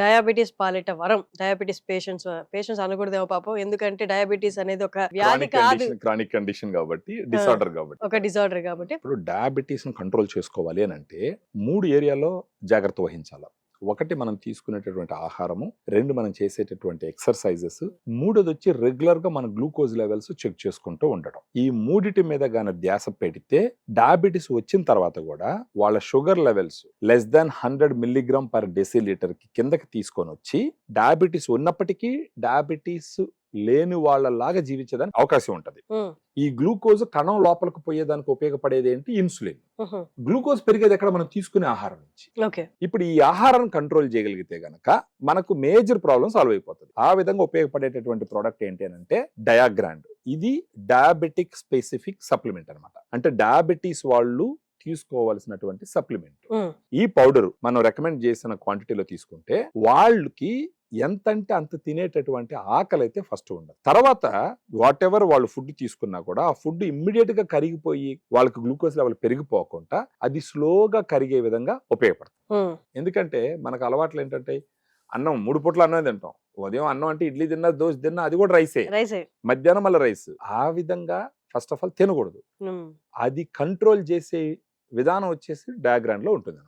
Diabetes పాలిట వరం. Diabetes patients అనకూడదేమో పాపం. ఎందుకంటే డయాబెటిస్ అనేది ఒక వ్యాధి కాదు. క్రానిక్ కండిషన్ కాబట్టి, ఆ! డిసార్డర్ కాబట్టి. ఒక డిజార్డర్ కాబట్టి. ఇప్పుడు డయాబెటీస్ ని కంట్రోల్ చేసుకోవాలి అని అంటే 3 ఏరియాలో జాగ్రత్త వహించాలి. 1 మనం తీసుకునేటటువంటి ఆహారము, 2 మనం చేసేటటువంటి ఎక్సర్సైజెస్, 3ది వచ్చి రెగ్యులర్ గా మన గ్లూకోజ్ లెవెల్స్ చెక్ చేసుకుంటూ ఉండడం. ఈ 3 మీద గాన ధ్యాస పెడితే డయాబెటీస్ వచ్చిన తర్వాత కూడా వాళ్ళ sugar levels less than 100 milligram per decilitre కి కిందకి తీసుకొని వచ్చి డయాబెటీస్ ఉన్నప్పటికీ డయాబెటీస్ లేని వాళ్ళలాగా జీవించడానికి అవకాశం ఉంటది. ఈ గ్లూకోజ్ కణం లోపలికి పోయేదానికి ఉపయోగపడేది ఏంటి? ఇన్సులిన్. గ్లూకోజ్ పెరిగేది ఎక్కడ? మనం తీసుకునే ఆహారం నుంచి. ఇప్పుడు ఈ ఆహారాన్ని కంట్రోల్ చేయగలిగితే గనక మనకు మేజర్ ప్రాబ్లమ్ సాల్వ్ అయిపోతుంది. ఆ విధంగా ఉపయోగపడేటటువంటి ప్రోడక్ట్ ఏంటి అని అంటే డయాగ్రాండ్. ఇది డయాబెటిక్ స్పెసిఫిక్ సప్లిమెంట్ అన్నమాట. అంటే డయాబెటీస్ వాళ్ళు తీసుకోవాల్సినటువంటి సప్లిమెంట్. ఈ పౌడర్ మనం రికమెండ్ చేసిన క్వాంటిటీలో తీసుకుంటే వాళ్ళకి ఎంతంటే అంత తినేటటువంటి ఆకలి అయితే ఫస్ట్ ఉండదు. తర్వాత వాట్ ఎవర్ వాళ్ళు ఫుడ్ తీసుకున్నా కూడా ఆ ఫుడ్ ఇమ్మీడియట్ గా కరిగిపోయి వాళ్ళకి గ్లూకోజ్ లెవెల్ పెరిగిపోకుండా అది స్లోగా కరిగే విధంగా ఉపయోగపడుతుంది. ఎందుకంటే మనకు అలవాట్లు ఏంటంటే అన్నం 3 పూట్ల అన్నం తింటాం. ఉదయం అన్నం అంటే ఇడ్లీ తిన్నా, దోశ తిన్నా, అది కూడా రైసే. మధ్యాహ్నం మళ్ళీ రైస్. ఆ విధంగా ఫస్ట్ ఆఫ్ ఆల్ తినకూడదు. అది కంట్రోల్ చేసే విధానం వచ్చేసి డయాగ్రామ్ లో ఉంటుంది.